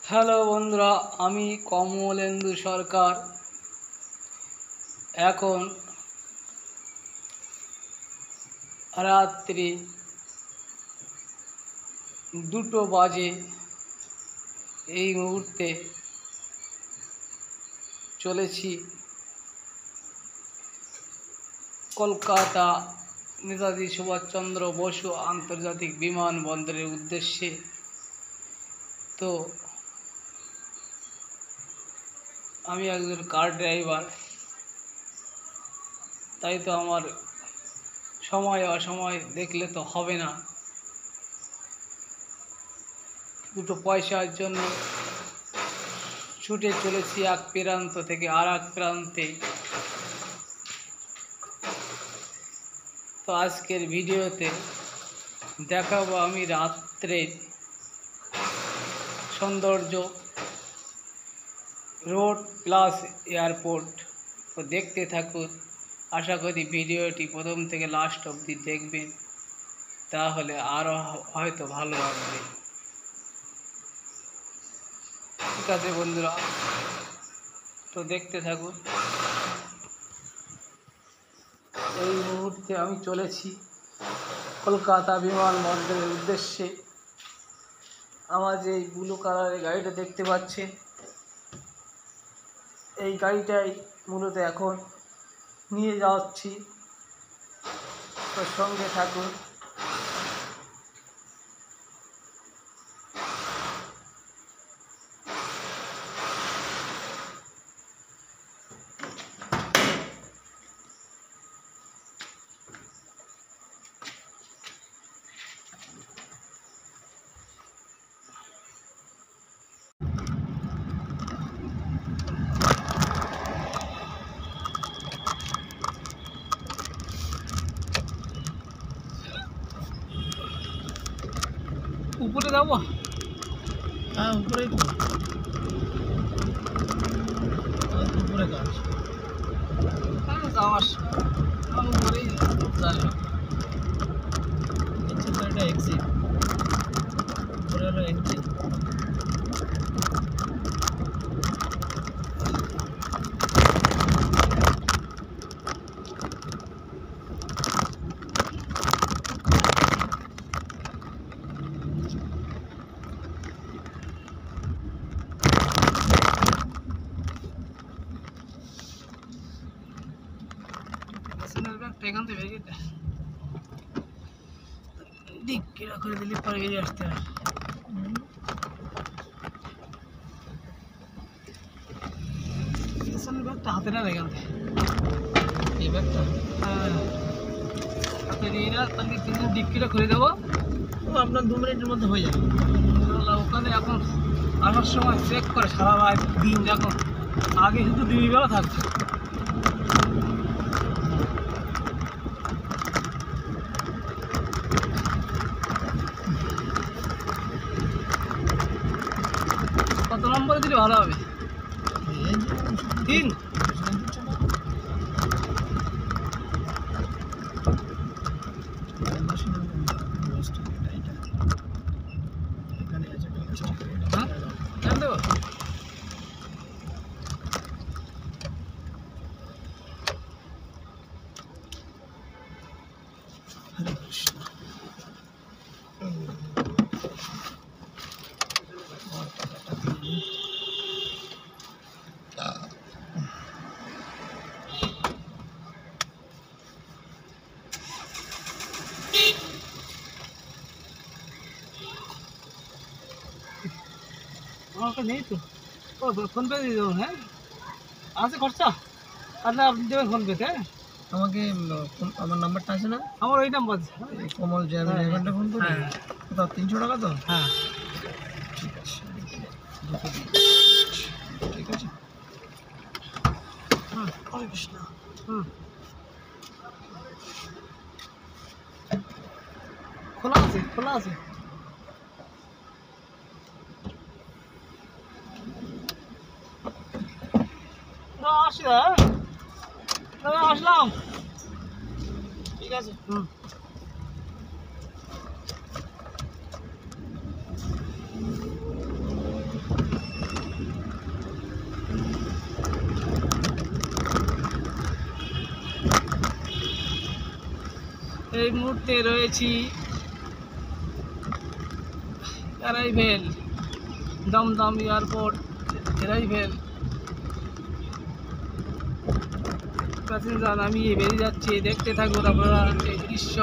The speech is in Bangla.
হ্যালো বন্ধুরা, আমি কমলেন্দু সরকার। এখন রাত্রি 2টো বাজে। এই মুহূর্তে চলেছি কলকাতা নেতাজি সুভাষচন্দ্র বসু আন্তর্জাতিক বিমানবন্দরের উদ্দেশ্যে। তো আমি একজন কার ড্রাইভার, তাই তো আমার সময় অসময় দেখলে তো হবে না। দুটো পয়সার জন্য ছুটে চলেছি এক প্রান্ত থেকে আর এক প্রান্তে। তো আজকের ভিডিওতে দেখাবো আমি রাত্রের সৌন্দর্য, রোড প্লাস এয়ারপোর্ট। তো দেখতে থাকুন। আশা করি ভিডিওটি প্রথম থেকে লাস্ট অবধি দেখবেন, তাহলে আরও হয়তো ভালো লাগবে। ঠিক আছে বন্ধুরা, তো দেখতে থাকুন। এই মুহূর্তে আমি চলেছি কলকাতা বিমানবন্দরের উদ্দেশ্যে। আমার যে ব্লু কালারের গাড়িটা দেখতে পাচ্ছেন, এই গাড়িটাই মূলত এখন নিয়ে যাচ্ছি। তো সঙ্গে থাকুন। উপরে যাবো? হ্যাঁ, উপরেই তো উপরে কাজ যাওয়ার আমি উপরেই যাই। নিচে তো এটা এক্সিট, উপরে হলো এন্ট্রি। এখান থেকে দিক কিরা করে দিলে পরে বেরিয়ে আসতে হয়। ব্যাগটা হাতে না এখান থেকে, এই ব্যাগটা হাতে নিয়ে না, তাহলে কিন্তু ডিক্কিটা খুলে দেবো। আপনার 2 মিনিটের মধ্যে হয়ে যাবে। ওখানে এখন আসার সময় চেক করে সারা রাত দিন, যখন আগে শুধু দিনের বেলা থাকছে। কত নম্বরে দিলে ভালো হবে? 3। হ্যাঁ, কেন দেবো? হরে কৃষ্ণ। আমাকে নেই তো। ও ফোনপে দিয়ে দেবো। হ্যাঁ, আছে খরচা? আচ্ছা, আপনি দেবেন ফোনপেতে? হ্যাঁ, আমাকে আমার নাম্বারটা আছে না, আমার ওই নাম্বার। এই কমল যে আমি ড্রাইভারটা ফোন করি। হ্যাঁ, কত 300 টাকা তো? হ্যাঁ, ঠিক আছে, দুটো দিন। ঠিক আছে। হরে কৃষ্ণ। খোলা আছে, খোলা আছে। আসি, হ্যাঁ, আসলাম। ঠিক আছে। এই মুহূর্তে রয়েছি arrival, Dum Dum airport arrival. Passenger নামিয়ে বেরিয়ে যাচ্ছে, দেখতে থাকুন আপনারা এই দৃশ্য।